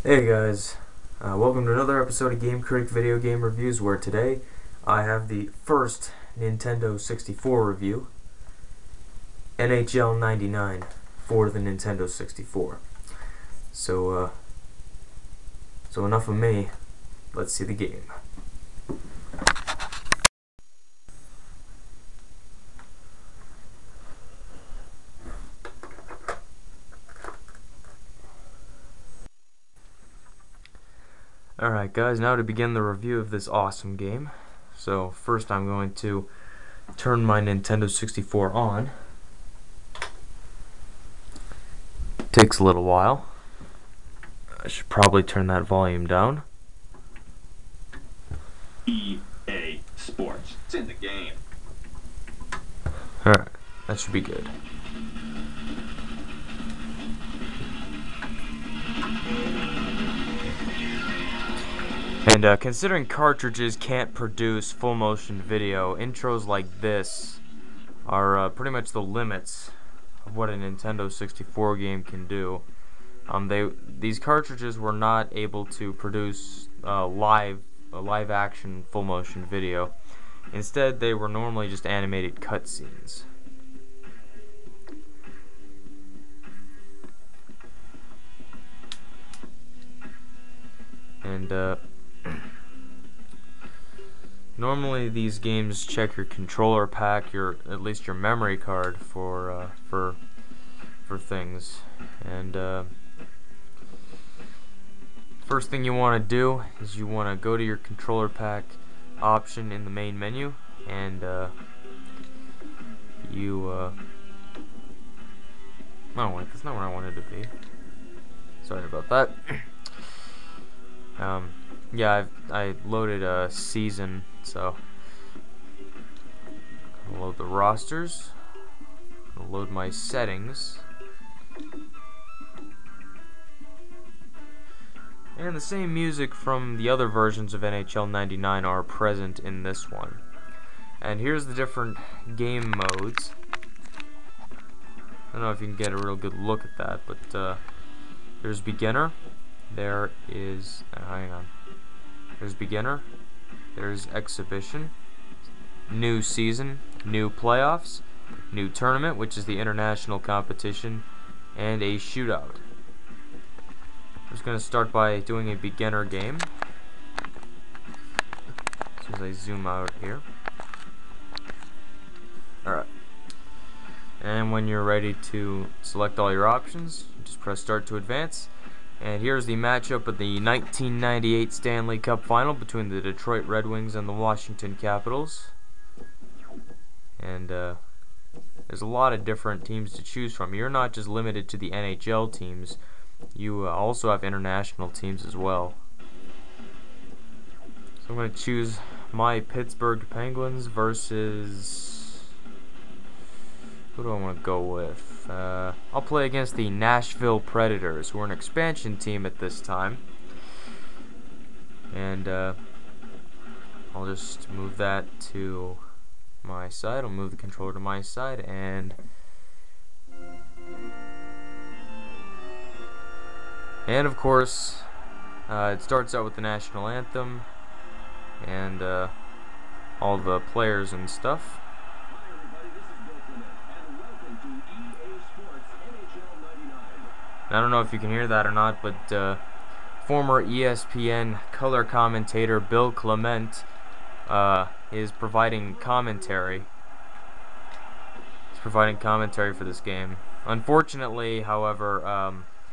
Hey guys, welcome to another episode of Game Critic Video Game Reviews, where today I have the first Nintendo 64 review, NHL 99 for the Nintendo 64. So enough of me, let's see the game. Alright guys, now to begin the review of this awesome game. So first I'm going to turn my Nintendo 64 on. Takes a little while. I should probably turn that volume down. EA Sports. It's in the game. Alright, that should be good. And considering cartridges can't produce full motion video, intros like this are pretty much the limits of what a Nintendo 64 game can do. These cartridges were not able to produce live action full motion video. Instead, they were normally just animated cutscenes. And normally these games check your controller pack, at least your memory card for things. And first thing you want to do is you want to go to your controller pack option in the main menu, and oh wait, that's not where I wanted to be. Sorry about that. Yeah, I loaded a season, so I'll load the rosters. I'll load my settings. And the same music from the other versions of NHL 99 are present in this one. And here's the different game modes. I don't know if you can get a real good look at that, but there's beginner. There is, hang on. There's beginner. There's exhibition. New season. New playoffs. New tournament, which is the international competition. And a shootout. I'm just going to start by doing a beginner game. As soon as I zoom out here. Alright. And when you're ready to select all your options, just press start to advance. And here's the matchup of the 1998 Stanley Cup Final between the Detroit Red Wings and the Washington Capitals. And there's a lot of different teams to choose from. You're not just limited to the NHL teams. You also have international teams as well. So I'm going to choose my Pittsburgh Penguins versus... who do I want to go with? I'll play against the Nashville Predators, who are an expansion team at this time. And I'll just move that to my side. I'll move the controller to my side, and of course, it starts out with the national anthem and all the players and stuff. I don't know if you can hear that or not, but former ESPN color commentator Bill Clement is providing commentary. He's providing commentary for this game. Unfortunately, however,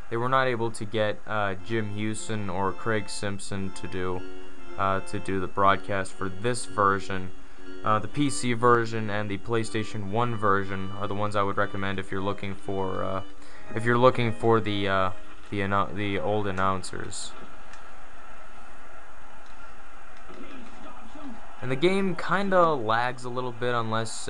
they were not able to get Jim Houston or Craig Simpson to do the broadcast for this version. The PC version and the PlayStation 1 version are the ones I would recommend if you're looking for the old announcers. And the game kinda lags a little bit unless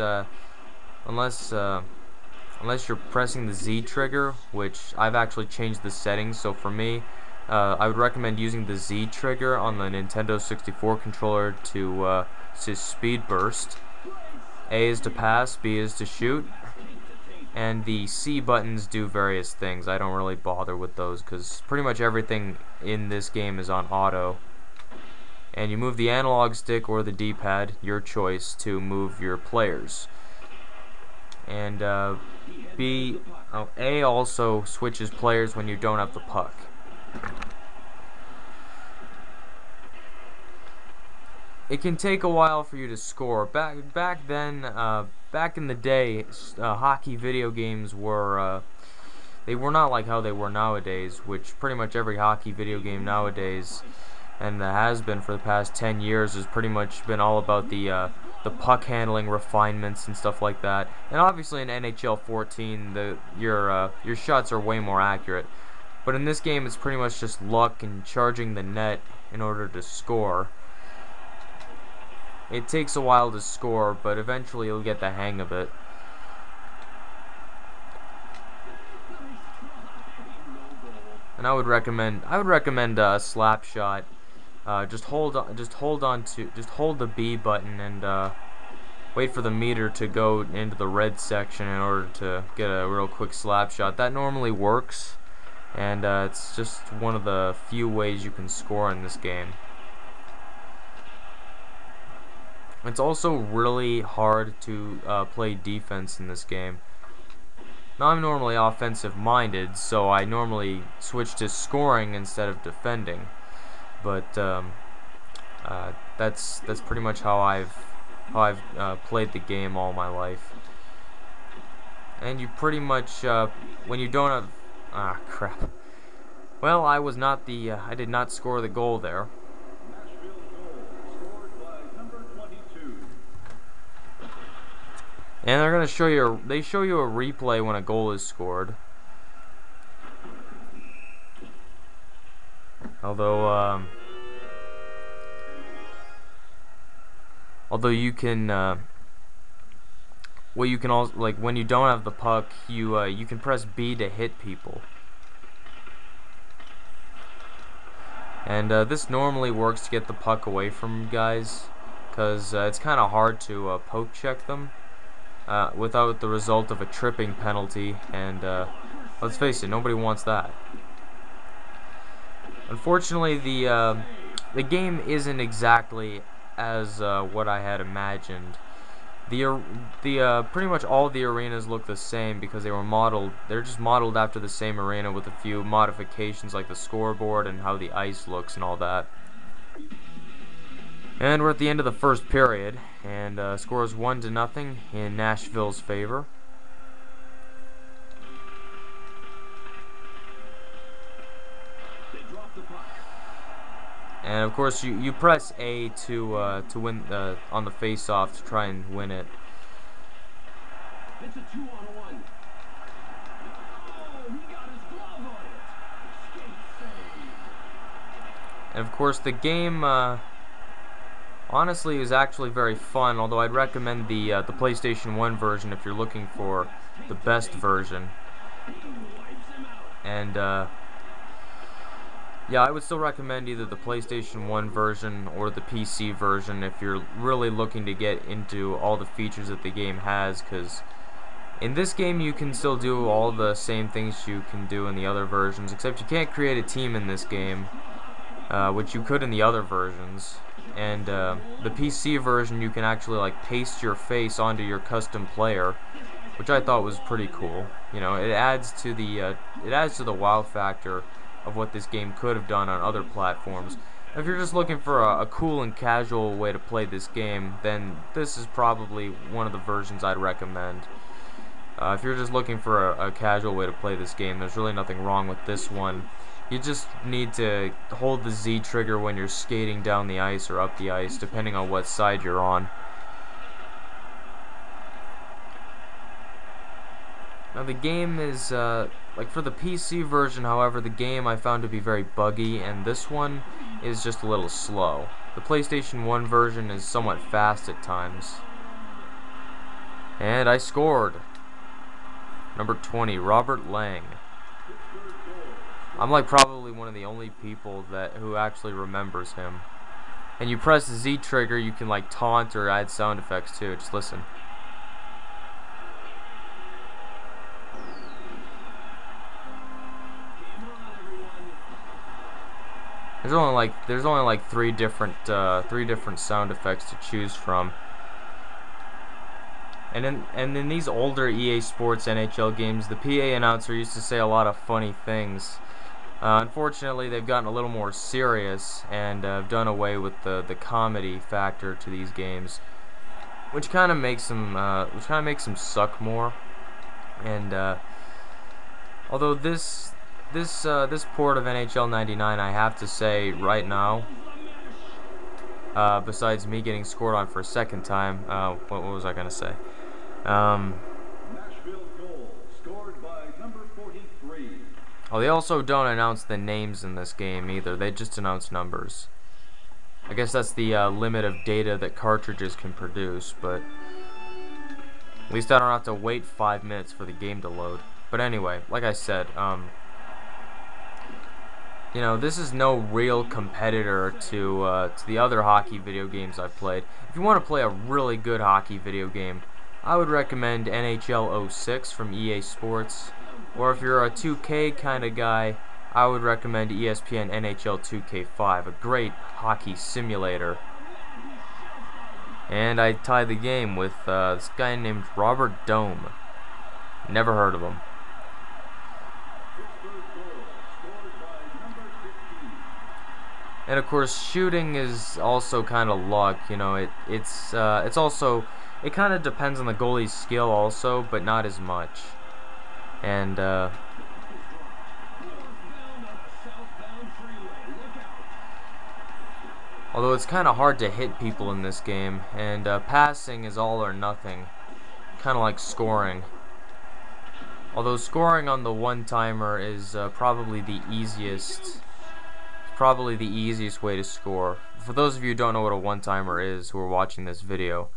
you're pressing the Z trigger, which I've actually changed the settings. So for me, I would recommend using the Z trigger on the Nintendo 64 controller to speed burst. A is to pass, B is to shoot. and the C buttons do various things. I don't really bother with those because pretty much everything in this game is on auto. And you move the analog stick or the D-pad, your choice, to move your players. And A also switches players when you don't have the puck. It can take a while for you to score. Back in the day, hockey video games were they were not like how they were nowadays, which pretty much every hockey video game nowadays, and that has been for the past 10 years, has pretty much been all about the puck handling refinements and stuff like that. And obviously in NHL 14, your shots are way more accurate. But in this game, it's pretty much just luck and charging the net in order to score. It takes a while to score, but eventually you'll get the hang of it. And I would recommend a slap shot. Just hold the B button and wait for the meter to go into the red section in order to get a real quick slap shot. That normally works, and it's just one of the few ways you can score in this game. It's also really hard to play defense in this game. Now, I'm normally offensive minded, so I normally switch to scoring instead of defending. But that's pretty much how I've played the game all my life. And you pretty much when you don't have crap. Well, I did not score the goal there. And they're gonna show you. They show you a replay when a goal is scored. Although you can. Well, you can also, like, when you don't have the puck, you can press B to hit people. And this normally works to get the puck away from guys, because it's kind of hard to poke check them. Without the result of a tripping penalty, and let's face it, nobody wants that. Unfortunately, the game isn't exactly as what I had imagined. Pretty much all the arenas look the same because they're just modeled after the same arena with a few modifications like the scoreboard and how the ice looks and all that. And we're at the end of the first period, and score is 1-0 in Nashville's favor. And of course, you press A to win on the face-off to try and win it. It's a 2-on-1. Oh, he got his glove on it. Skate save. And of course, the game. Honestly, it was actually very fun, although I'd recommend the PlayStation 1 version if you're looking for the best version. And yeah, I would still recommend either the PlayStation 1 version or the PC version if you're really looking to get into all the features that the game has, because in this game you can still do all the same things you can do in the other versions, except you can't create a team in this game, which you could in the other versions. And the PC version, you can actually like paste your face onto your custom player, which I thought was pretty cool. You know, it adds to the wow factor of what this game could have done on other platforms. If you're just looking for a cool and casual way to play this game, then this is probably one of the versions I'd recommend. If you're just looking for a casual way to play this game, there's really nothing wrong with this one. You just need to hold the Z trigger when you're skating down the ice or up the ice, depending on what side you're on. Now the game is, like for the PC version, however, the game I found to be very buggy, and this one is just a little slow. The PlayStation 1 version is somewhat fast at times. And I scored. Number 20, Robert Lang. I'm like probably one of the only people who actually remembers him. And you press the Z trigger, you can like taunt or add sound effects too. Just listen. there's only like three different sound effects to choose from. And in these older EA Sports NHL games, the PA announcer used to say a lot of funny things. Unfortunately, they've gotten a little more serious and have done away with the comedy factor to these games, which kind of makes them suck more. And although this port of NHL 99, I have to say right now, besides me getting scored on for a second time, what was I gonna say? Nashville goal scored by number 43. Oh, they also don't announce the names in this game either. They just announce numbers. I guess that's the limit of data that cartridges can produce, but at least I don't have to wait 5 minutes for the game to load. But anyway, like I said, you know, this is no real competitor to the other hockey video games I've played. If you want to play a really good hockey video game, I would recommend NHL 06 from EA Sports. Or if you're a 2K kind of guy, I would recommend ESPN NHL 2K5, a great hockey simulator. And I tied the game with this guy named Robert Dome. Never heard of him. And of course, shooting is also kind of luck. You know, it's also, it kind of depends on the goalie's skill also, but not as much. And although it's kind of hard to hit people in this game, and passing is all or nothing, kind of like scoring. Although scoring on the one-timer is probably the easiest way to score. For those of you who don't know what a one-timer is, who are watching this video,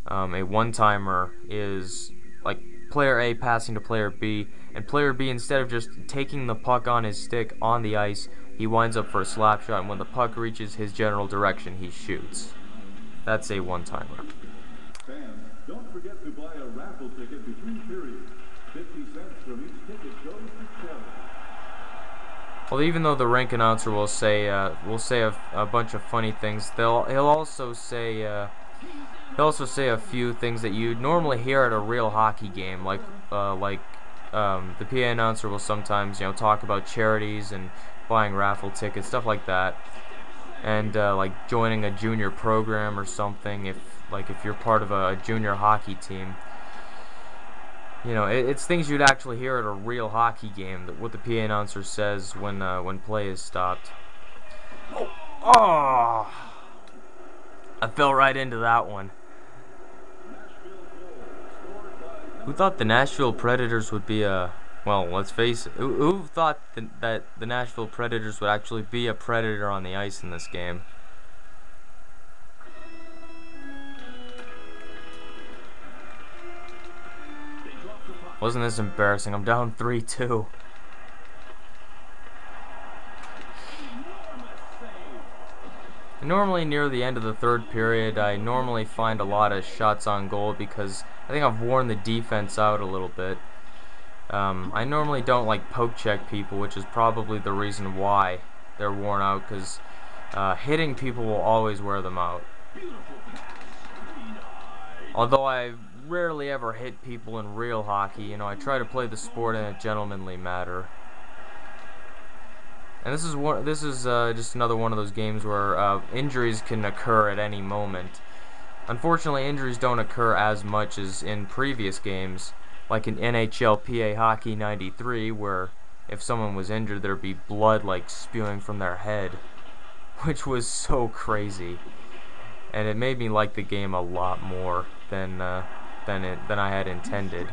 a one-timer is like player A passing to player B, and player B, instead of just taking the puck on his stick on the ice, he winds up for a slap shot, and when the puck reaches his general direction, he shoots. That's a one-timer. Fans, don't forget to buy a raffle ticket between periods. 50 cents from each ticket goes to charity. Well, even though the rink announcer will say a bunch of funny things, he'll also say a few things that you'd normally hear at a real hockey game, like the PA announcer will sometimes, you know, talk about charities and buying raffle tickets, stuff like that, and like joining a junior program or something. If you're part of a junior hockey team, you know, it's things you'd actually hear at a real hockey game. What the PA announcer says when play is stopped. Oh! I fell right into that one. Who thought the Nashville Predators would be a... Well, let's face it. Who thought that the Nashville Predators would actually be a predator on the ice in this game? Wasn't this embarrassing? I'm down 3-2. Normally near the end of the third period, I normally find a lot of shots on goal because I think I've worn the defense out a little bit. I normally don't like poke check people, which is probably the reason why they're worn out, because hitting people will always wear them out. Although I rarely ever hit people in real hockey, you know, I try to play the sport in a gentlemanly manner. And this is just another one of those games where injuries can occur at any moment. Unfortunately, injuries don't occur as much as in previous games, like in NHL PA Hockey 93, where if someone was injured, there'd be blood like spewing from their head, which was so crazy, and it made me like the game a lot more than I had intended.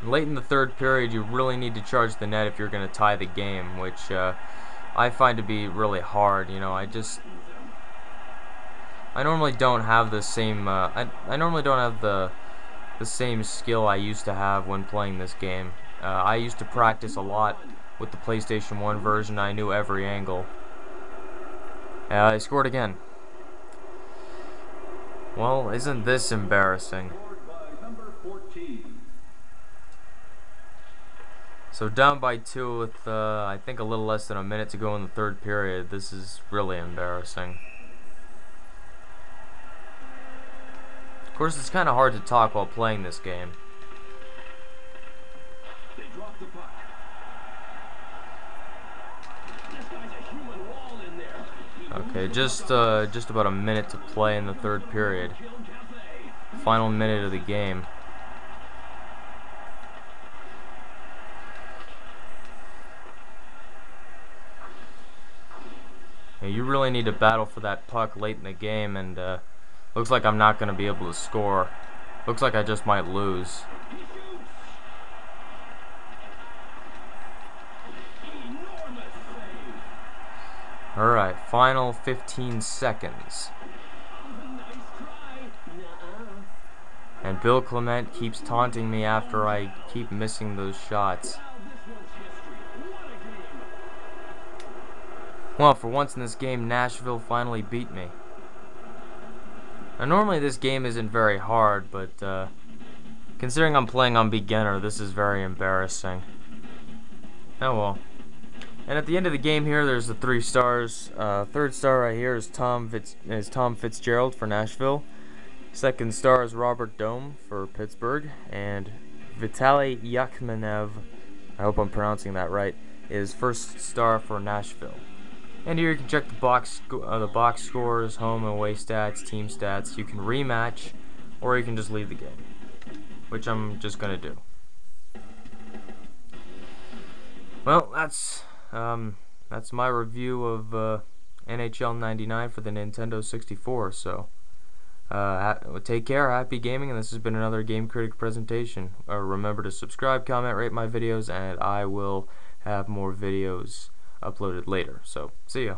Late in the third period, you really need to charge the net if you're going to tie the game, which I find to be really hard. You know, I normally don't have the same I normally don't have the same skill I used to have when playing this game. I used to practice a lot with the PlayStation 1 version. I knew every angle. I scored again. Well, isn't this embarrassing? So down by 2 with I think a little less than a minute to go in the third period. This is really embarrassing. Of course, it's kind of hard to talk while playing this game. They drop the puck. This guy's a human wall in there. Okay, just about a minute to play in the third period. Final minute of the game. Yeah, you really need to battle for that puck late in the game, and looks like I'm not going to be able to score. Looks like I just might lose. Alright, final 15 seconds. And Bill Clement keeps taunting me after I keep missing those shots. Well, for once in this game, Nashville finally beat me. Now, normally this game isn't very hard, but considering I'm playing on beginner, this is very embarrassing. Oh well. And at the end of the game here, there's the 3 stars. Third star right here is Tom Fitzgerald for Nashville. Second star is Robert Dome for Pittsburgh, and Vitaly Yakhmanev, I hope I'm pronouncing that right, is first star for Nashville. And here you can check the box scores, home and away stats, team stats. You can rematch, or you can just leave the game, which I'm just gonna do. Well, that's my review of NHL 99 for the Nintendo 64. So. Take care, happy gaming, and this has been another Game Critic presentation. Remember to subscribe, comment, rate my videos, and I will have more videos uploaded later. So, see ya.